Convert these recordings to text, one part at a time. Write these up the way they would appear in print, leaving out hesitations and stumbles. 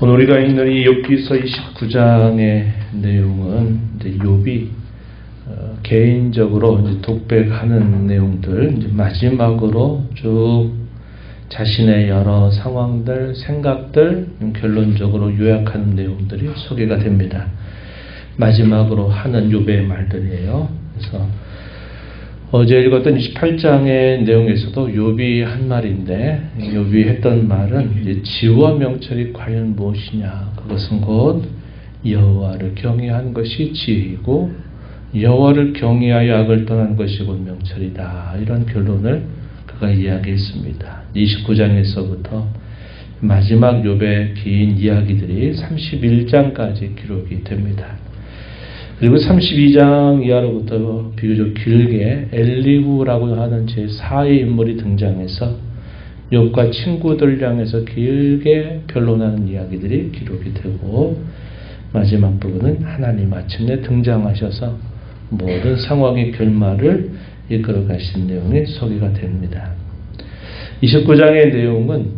오늘 우리가 읽는 이 욥기서 29장의 내용은 이제 욥이 개인적으로 이제 독백하는 내용들, 이제 마지막으로 쭉 자신의 여러 상황들, 생각들, 결론적으로 요약하는 내용들이 소개가 됩니다. 마지막으로 하는 욥의 말들이에요. 그래서 어제 읽었던 28장의 내용에서도 욥이 한 말인데, 욥이 했던 말은 이제 지혜와 명철이 과연 무엇이냐? 그것은 곧 여호와를 경외한 것이 지혜이고 여호와를 경외하여 악을 떠난 것이 곧 명철이다. 이런 결론을 그가 이야기했습니다. 29장에서부터 마지막 욥의 긴 이야기들이 31장까지 기록이 됩니다. 그리고 32장 이하로부터 비교적 길게 엘리후라고 하는 제4의 인물이 등장해서 욥과 친구들 향해서 길게 변론하는 이야기들이 기록이 되고, 마지막 부분은 하나님 마침내 등장하셔서 모든 상황의 결말을 이끌어 가신 내용이 소개가 됩니다. 29장의 내용은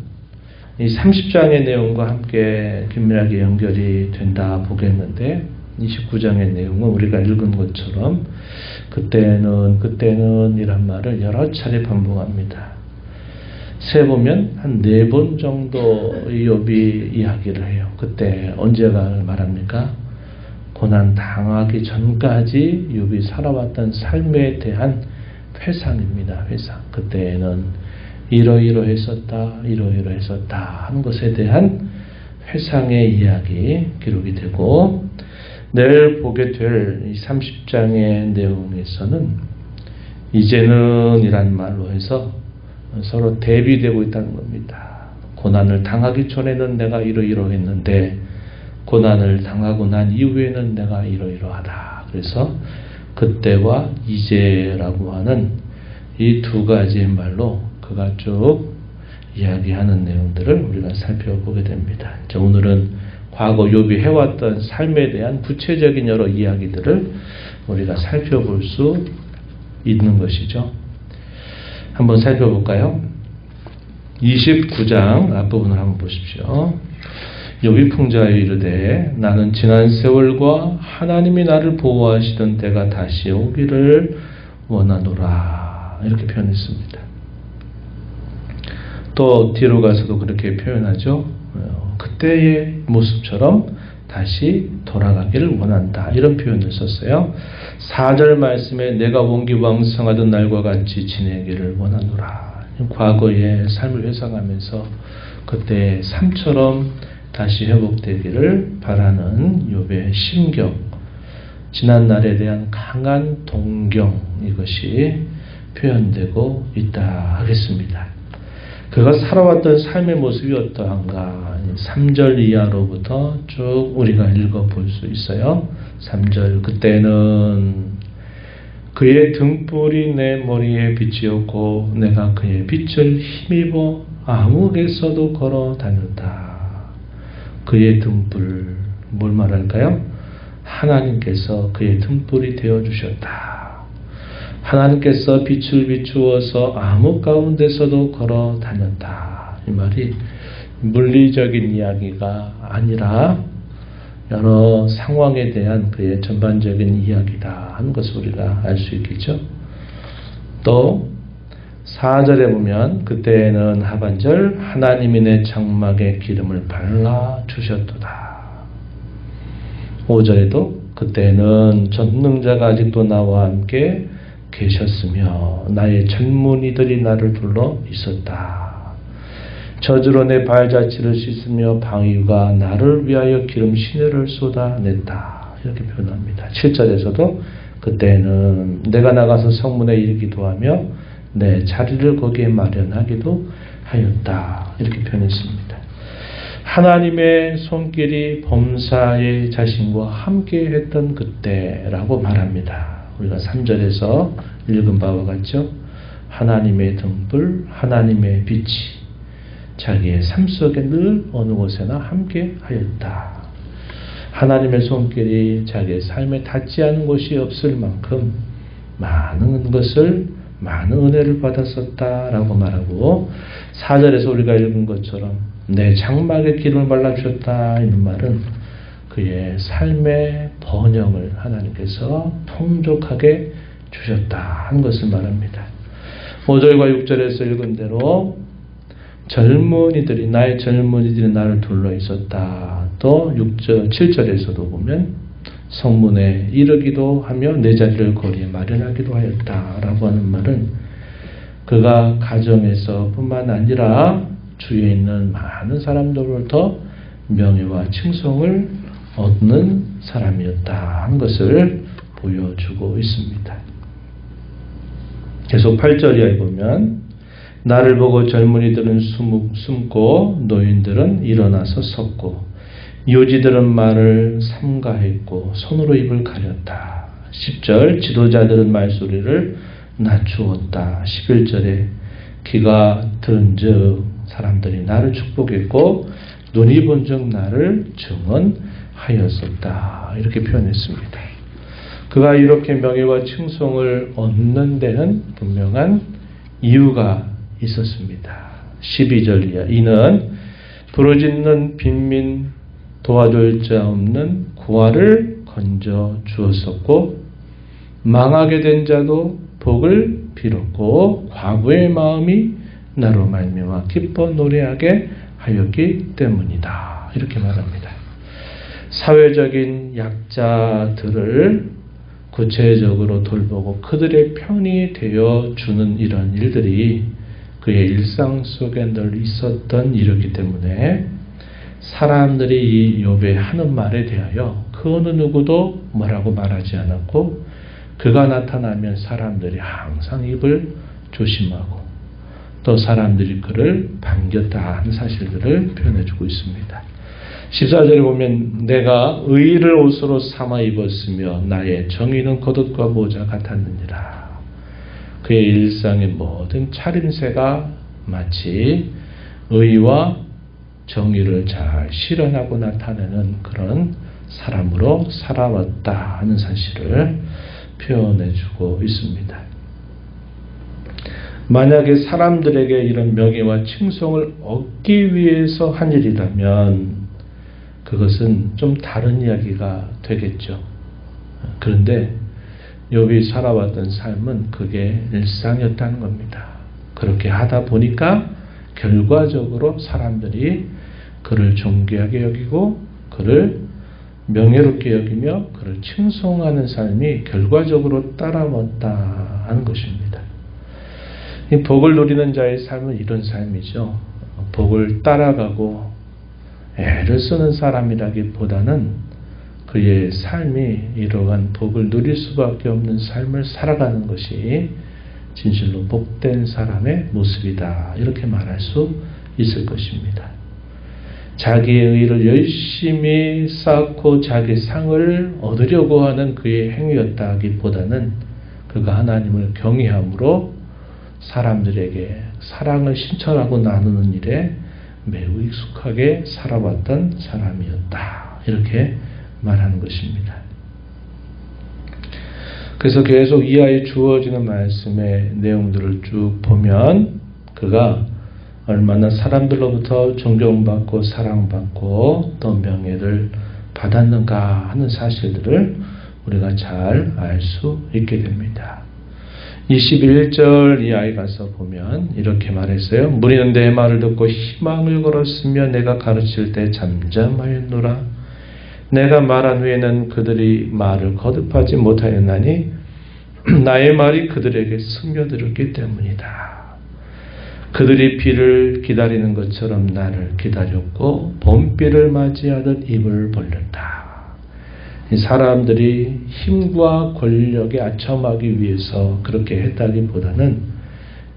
이 30장의 내용과 함께 긴밀하게 연결이 된다 보겠는데, 29장의 내용은 우리가 읽은 것처럼 그때는 이란 말을 여러 차례 반복합니다. 세보면 한 4번 정도 욥이 이야기를 해요. 그때 언제가 말합니까? 고난 당하기 전까지 욥이 살아왔던 삶에 대한 회상입니다. 회상. 그때는 이러이러했었다 하는 것에 대한 회상의 이야기 기록이 되고, 내일 보게 될 이 30장의 내용에서는 이제는 이란 말로 해서 서로 대비되고 있다는 겁니다. 고난을 당하기 전에는 내가 이러이러했는데 고난을 당하고 난 이후에는 내가 이러이러하다. 그래서 그때와 이제라고 하는 이 두 가지의 말로 그가 쭉 이야기하는 내용들을 우리가 살펴보게 됩니다. 자, 오늘은 과거 욥이 해왔던 삶에 대한 구체적인 여러 이야기들을 우리가 살펴볼 수 있는 것이죠. 한번 살펴볼까요? 29장 앞부분을 한번 보십시오. 욥이 풍자하여 이르되 나는 지난 세월과 하나님이 나를 보호하시던 때가 다시 오기를 원하노라. 이렇게 표현했습니다. 또 뒤로 가서도 그렇게 표현하죠. 그때의 모습처럼 다시 돌아가기를 원한다. 이런 표현을 썼어요. 4절 말씀에 내가 원기왕성하던 날과 같이 지내기를 원하노라. 과거의 삶을 회상하면서 그때의 삶처럼 다시 회복되기를 바라는 욥의 심경, 지난날에 대한 강한 동경, 이것이 표현되고 있다 하겠습니다. 그가 살아왔던 삶의 모습이 어떠한가? 3절 이하로부터 쭉 우리가 읽어볼 수 있어요. 3절 그때는 그의 등불이 내 머리에 빛이었고 내가 그의 빛을 힘입어 암흑에서도 걸어 다녔다. 그의 등불, 뭘 말할까요? 하나님께서 그의 등불이 되어주셨다. 하나님께서 빛을 비추어서 암흑 가운데서도 걸어 다녔다. 이 말이 물리적인 이야기가 아니라 여러 상황에 대한 그의 전반적인 이야기다 하는 것을 우리가 알 수 있겠죠. 또 4절에 보면 그때는 하반절 하나님이 내 장막에 기름을 발라 주셨도다. 5절에도 그때는 전능자가 아직도 나와 함께 계셨으며 나의 젊은이들이 나를 둘러 있었다. 저주로 내 발자취를 씻으며 방위가 나를 위하여 기름 시내를 쏟아냈다. 이렇게 표현합니다. 7절에서도 그때는 내가 나가서 성문에 이르기도 하며 내 자리를 거기에 마련하기도 하였다. 이렇게 표현했습니다. 하나님의 손길이 범사의 자신과 함께 했던 그때라고 말합니다. 우리가 3절에서 읽은 바와 같죠. 하나님의 등불, 하나님의 빛이 자기의 삶 속에 늘 어느 곳에나 함께 하였다. 하나님의 손길이 자기의 삶에 닿지 않은 곳이 없을 만큼 많은 것을, 많은 은혜를 받았었다라고 말하고, 4절에서 우리가 읽은 것처럼 내 장막에 기름을 발라주셨다. 이런 말은 그의 삶의 번영을 하나님께서 풍족하게 주셨다 하는 것을 말합니다. 5절과 6절에서 읽은 대로 젊은이들이 나의 젊은이들이 나를 둘러 있었다. 또 6절 7절에서도 보면 성문에 이르기도 하며 내 자리를 거리에 마련하기도 하였다라고 하는 말은 그가 가정에서 뿐만 아니라 주위에 있는 많은 사람들로부터 명예와 칭송을 얻는 사람이었다 하는 것을 보여주고 있습니다. 계속 8절 이하에 보면 나를 보고 젊은이들은 숨고 노인들은 일어나서 섰고 요지들은 말을 삼가했고 손으로 입을 가렸다. 10절 지도자들은 말소리를 낮추었다. 11절에 귀가 들은즉 사람들이 나를 축복했고 눈이 본즉 나를 증언하였었다. 이렇게 표현했습니다. 그가 이렇게 명예와 칭송을 얻는 데는 분명한 이유가 있었습니다. 12절 이하 이는 부르짖는 빈민 도와줄 자 없는 고아를 건져 주었었고 망하게 된 자도 복을 빌었고 과부의 마음이 나로 말미암아 기뻐 노래하게 하였기 때문이다. 이렇게 말합니다. 사회적인 약자들을 구체적으로 돌보고 그들의 편이 되어 주는 이런 일들이 그의 일상 속에 늘 있었던 일이기 때문에 사람들이 이 욥의 하는 말에 대하여 그 어느 누구도 뭐라고 말하지 않았고 그가 나타나면 사람들이 항상 입을 조심하고 또 사람들이 그를 반겼다 하는 사실들을 표현해주고 있습니다. 14절에 보면 내가 의를 옷으로 삼아 입었으며 나의 정의는 겉옷과 모자 같았느니라. 그의 일상의 모든 차림새가 마치 의와 정의를 잘 실현하고 나타내는 그런 사람으로 살아왔다 하는 사실을 표현해주고 있습니다. 만약에 사람들에게 이런 명예와 칭송을 얻기 위해서 한 일이라면 그것은 좀 다른 이야기가 되겠죠. 그런데 욥이 살아왔던 삶은 그게 일상이었다는 겁니다. 그렇게 하다 보니까 결과적으로 사람들이 그를 존귀하게 여기고 그를 명예롭게 여기며 그를 칭송하는 삶이 결과적으로 따라왔다 하는 것입니다. 이 복을 누리는 자의 삶은 이런 삶이죠. 복을 따라가고 애를 쓰는 사람이라기보다는 그의 삶이 이러한 복을 누릴 수밖에 없는 삶을 살아가는 것이 진실로 복된 사람의 모습이다. 이렇게 말할 수 있을 것입니다. 자기의 의를 열심히 쌓고 자기 상을 얻으려고 하는 그의 행위였다기보다는 그가 하나님을 경외함으로 사람들에게 사랑을 신천하고 나누는 일에 매우 익숙하게 살아왔던 사람이었다. 이렇게 말하는 것입니다. 그래서 계속 이하에 주어지는 말씀의 내용들을 쭉 보면 그가 얼마나 사람들로부터 존경받고 사랑받고 또 명예를 받았는가 하는 사실들을 우리가 잘 알 수 있게 됩니다. 21절 이하에 가서 보면 이렇게 말했어요. 무리는 내 말을 듣고 희망을 걸었으며 내가 가르칠 때 잠잠하였노라. 내가 말한 후에는 그들이 말을 거듭하지 못하였나니 나의 말이 그들에게 스며들었기 때문이다. 그들이 비를 기다리는 것처럼 나를 기다렸고 봄비를 맞이하듯 입을 벌렸다. 이 사람들이 힘과 권력에 아첨하기 위해서 그렇게 했다기보다는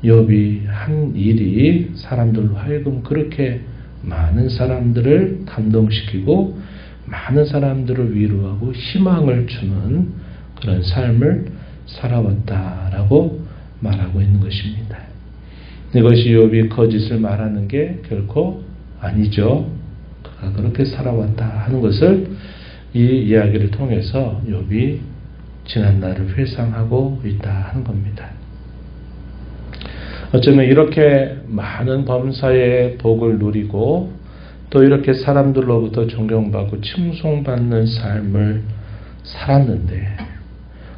욥이 한 일이 사람들로 하여금 그렇게 많은 사람들을 감동시키고 많은 사람들을 위로하고 희망을 주는 그런 삶을 살아왔다라고 말하고 있는 것입니다. 이것이 욥이 거짓을 말하는 게 결코 아니죠. 그가 그렇게 살아왔다 하는 것을 이 이야기를 통해서 욥이 지난 날을 회상하고 있다 하는 겁니다. 어쩌면 이렇게 많은 범사의 복을 누리고 또 이렇게 사람들로부터 존경받고 칭송받는 삶을 살았는데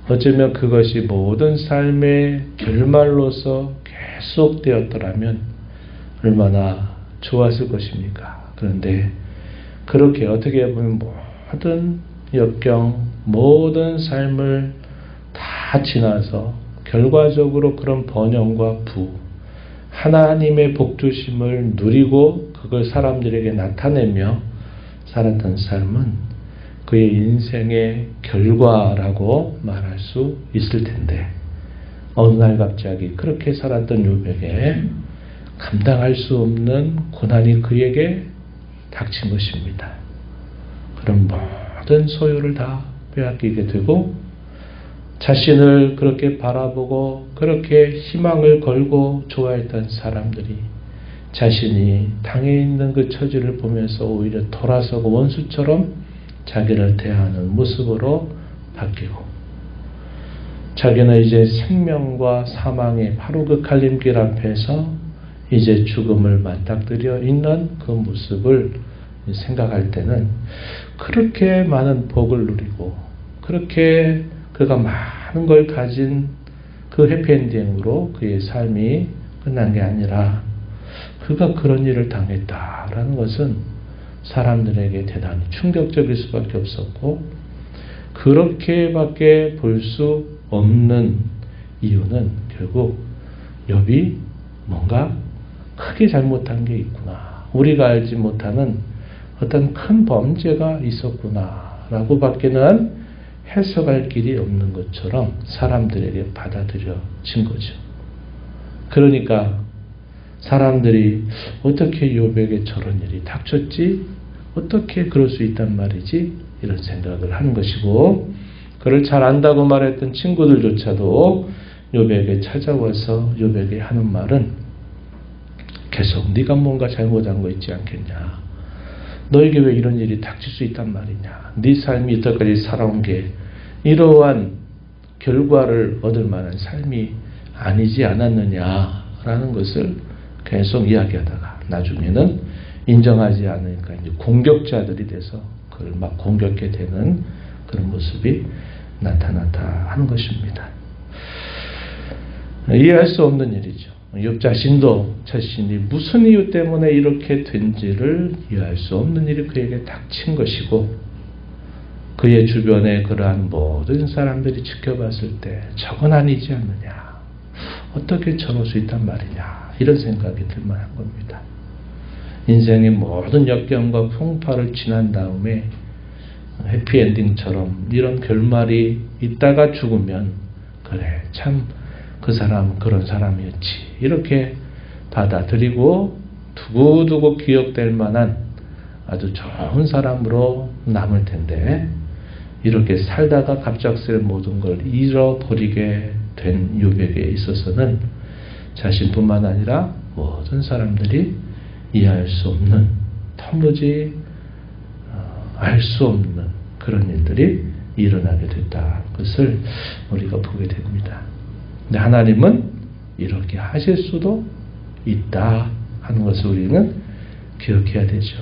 어쩌면 그것이 모든 삶의 결말로서 계속되었더라면 얼마나 좋았을 것입니까? 그런데 그렇게 어떻게 보면 모든 역경, 모든 삶을 다 지나서 결과적으로 그런 번영과 부, 하나님의 복주심을 누리고 그걸 사람들에게 나타내며 살았던 삶은 그의 인생의 결과라고 말할 수 있을 텐데 어느 날 갑자기 그렇게 살았던 욥에게 감당할 수 없는 고난이 그에게 닥친 것입니다. 그런 모든 소유를 다 빼앗기게 되고 자신을 그렇게 바라보고 그렇게 희망을 걸고 좋아했던 사람들이 자신이 당해 있는 그 처지를 보면서 오히려 돌아서고 원수처럼 자기를 대하는 모습으로 바뀌고 자기는 이제 생명과 사망의 바로 그 갈림길 앞에서 이제 죽음을 맞닥뜨려 있는 그 모습을 생각할 때는 그렇게 많은 복을 누리고 그렇게 그가 많은 걸 가진 그 해피엔딩으로 그의 삶이 끝난 게 아니라 그가 그런 일을 당했다라는 것은 사람들에게 대단히 충격적일 수밖에 없었고 그렇게밖에 볼 수 없는 이유는 결국 욥이 뭔가 크게 잘못한 게 있구나. 우리가 알지 못하는 어떤 큰 범죄가 있었구나 라고 밖에는 해석할 길이 없는 것처럼 사람들에게 받아들여진 거죠. 그러니까 사람들이 어떻게 욥에게 저런 일이 닥쳤지? 어떻게 그럴 수 있단 말이지? 이런 생각을 하는 것이고 그를 잘 안다고 말했던 친구들조차도 욥에게 찾아와서 욥에게 하는 말은 계속 네가 뭔가 잘못한 거 있지 않겠냐? 너에게 왜 이런 일이 닥칠 수 있단 말이냐? 네 삶이 이때까지 살아온 게 이러한 결과를 얻을 만한 삶이 아니지 않았느냐라는 것을 계속 이야기하다가 나중에는 인정하지 않으니까 이제 공격자들이 돼서 그를 막 공격해 되는 그런 모습이 나타났다 하는 것입니다. 이해할 수 없는 일이죠. 욥 자신도 자신이 무슨 이유 때문에 이렇게 된지를 이해할 수 없는 일이 그에게 닥친 것이고 그의 주변에 그러한 모든 사람들이 지켜봤을 때 저건 아니지 않느냐. 어떻게 저럴 수 있단 말이냐. 이런 생각이 들만한 겁니다. 인생의 모든 역경과 풍파를 지난 다음에 해피엔딩처럼 이런 결말이 있다가 죽으면 그래 참 그 사람은 그런 사람이었지 이렇게 받아들이고 두고두고 기억될 만한 아주 좋은 사람으로 남을 텐데 이렇게 살다가 갑작스레 모든 걸 잃어버리게 된 욥에게 있어서는 자신뿐만 아니라 모든 사람들이 이해할 수 없는 도무지 알 수 없는 그런 일들이 일어나게 됐다는 것을 우리가 보게 됩니다. 근데 하나님은 이렇게 하실 수도 있다 하는 것을 우리는 기억해야 되죠.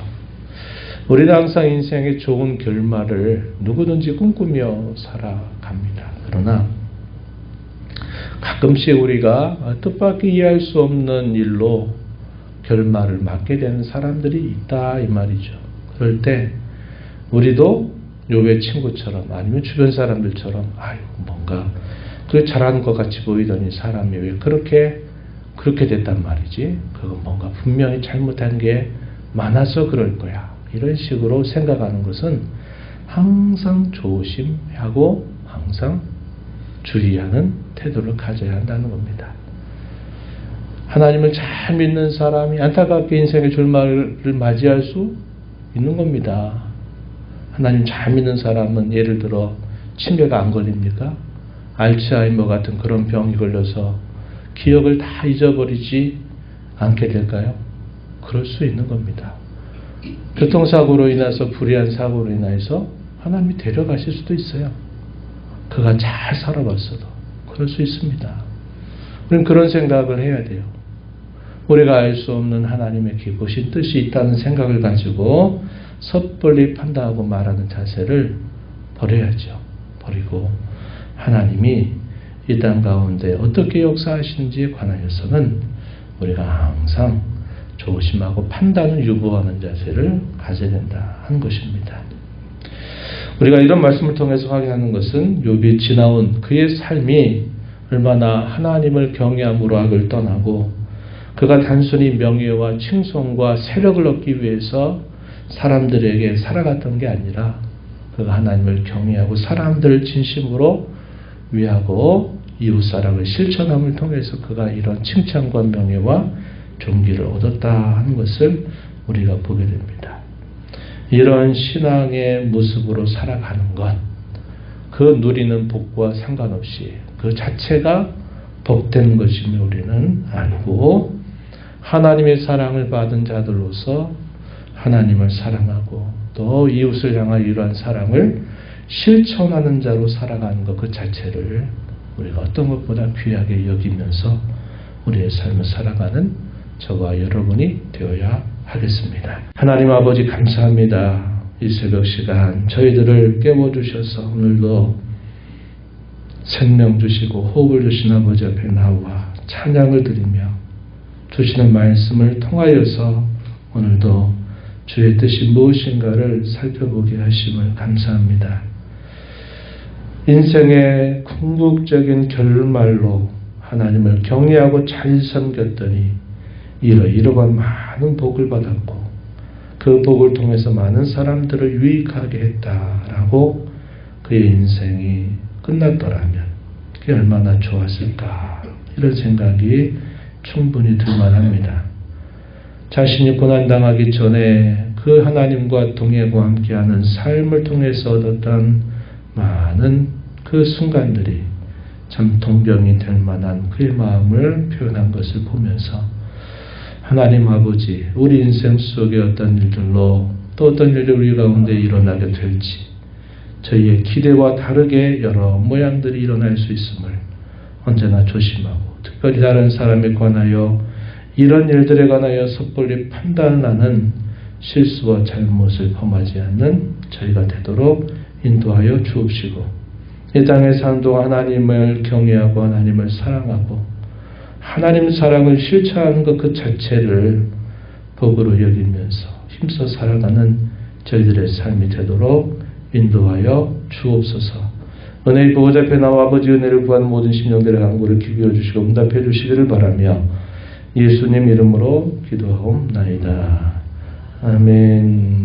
우리는 항상 인생의 좋은 결말을 누구든지 꿈꾸며 살아갑니다. 그러나 가끔씩 우리가 뜻밖의 이해할 수 없는 일로 결말을 맞게 되는 사람들이 있다 이 말이죠. 그럴 때 우리도 욥의 친구처럼 아니면 주변 사람들처럼 아유 뭔가 그 잘하는 것 같이 보이더니 사람이 왜 그렇게 됐단 말이지? 그거 뭔가 분명히 잘못한 게 많아서 그럴 거야. 이런 식으로 생각하는 것은 항상 조심하고 항상 주의하는 태도를 가져야 한다는 겁니다. 하나님을 잘 믿는 사람이 안타깝게 인생의 절망을 맞이할 수 있는 겁니다. 하나님 잘 믿는 사람은 예를 들어 치매가 안 걸립니까? 알츠하이머 같은 그런 병이 걸려서 기억을 다 잊어버리지 않게 될까요? 그럴 수 있는 겁니다. 교통사고로 인해서 불의한 사고로 인해서 하나님이 데려가실 수도 있어요. 그가 잘 살아봤어도 그럴 수 있습니다. 우리는 그런 생각을 해야 돼요. 우리가 알 수 없는 하나님의 깊으신 뜻이 있다는 생각을 가지고 섣불리 판단하고 말하는 자세를 버려야죠. 버리고 하나님이 이 땅 가운데 어떻게 역사하시는지에 관하여서는 우리가 항상 조심하고 판단을 유보하는 자세를 가져야 된다 하는 것입니다. 우리가 이런 말씀을 통해서 확인하는 것은 욥이 지나온 그의 삶이 얼마나 하나님을 경외함으로 악을 떠나고 그가 단순히 명예와 칭송과 세력을 얻기 위해서 사람들에게 살아갔던 게 아니라 그가 하나님을 경외하고 사람들을 진심으로 위하고 이웃사랑을 실천함을 통해서 그가 이런 칭찬과 명예와 존귀를 얻었다 하는 것을 우리가 보게 됩니다. 이런 신앙의 모습으로 살아가는 것, 그 누리는 복과 상관없이 그 자체가 복된 것임을 우리는 알고 하나님의 사랑을 받은 자들로서 하나님을 사랑하고 또 이웃을 향한 이러한 사랑을 실천하는 자로 살아가는 것 그 자체를 우리가 어떤 것보다 귀하게 여기면서 우리의 삶을 살아가는 저와 여러분이 되어야 하겠습니다. 하나님 아버지 감사합니다. 이 새벽 시간 저희들을 깨워주셔서 오늘도 생명 주시고 호흡을 주신 아버지 앞에 나와 찬양을 드리며 주시는 말씀을 통하여서 오늘도 주의 뜻이 무엇인가를 살펴보게 하심을 감사합니다. 인생의 궁극적인 결말로 하나님을 경외하고 잘 섬겼더니 이러한 많은 복을 받았고 그 복을 통해서 많은 사람들을 유익하게 했다라고 그의 인생이 끝났더라면 그게 얼마나 좋았을까 이런 생각이 충분히 들만합니다. 자신이 고난당하기 전에 그 하나님과 동행하고 함께하는 삶을 통해서 얻었던 많은 그 순간들이 참 동경이 될 만한 그의 마음을 표현한 것을 보면서 하나님 아버지 우리 인생 속에 어떤 일들로 또 어떤 일이 우리 가운데 일어나게 될지 저희의 기대와 다르게 여러 모양들이 일어날 수 있음을 언제나 조심하고 특별히 다른 사람에 관하여 이런 일들에 관하여 섣불리 판단하는 실수와 잘못을 범하지 않는 저희가 되도록 인도하여 주옵시고 이 땅에 사는 동안 하나님을 경외하고 하나님을 사랑하고 하나님 사랑을 실천하는 것 그 자체를 복으로 여기면서 힘써 살아가는 저희들의 삶이 되도록 인도하여 주옵소서. 은혜의 보호자 앞에 나와 아버지 은혜를 구하는 모든 심령들의 간구를 귀 기울여 주시고 응답해 주시기를 바라며 예수님 이름으로 기도하옵나이다. 아멘.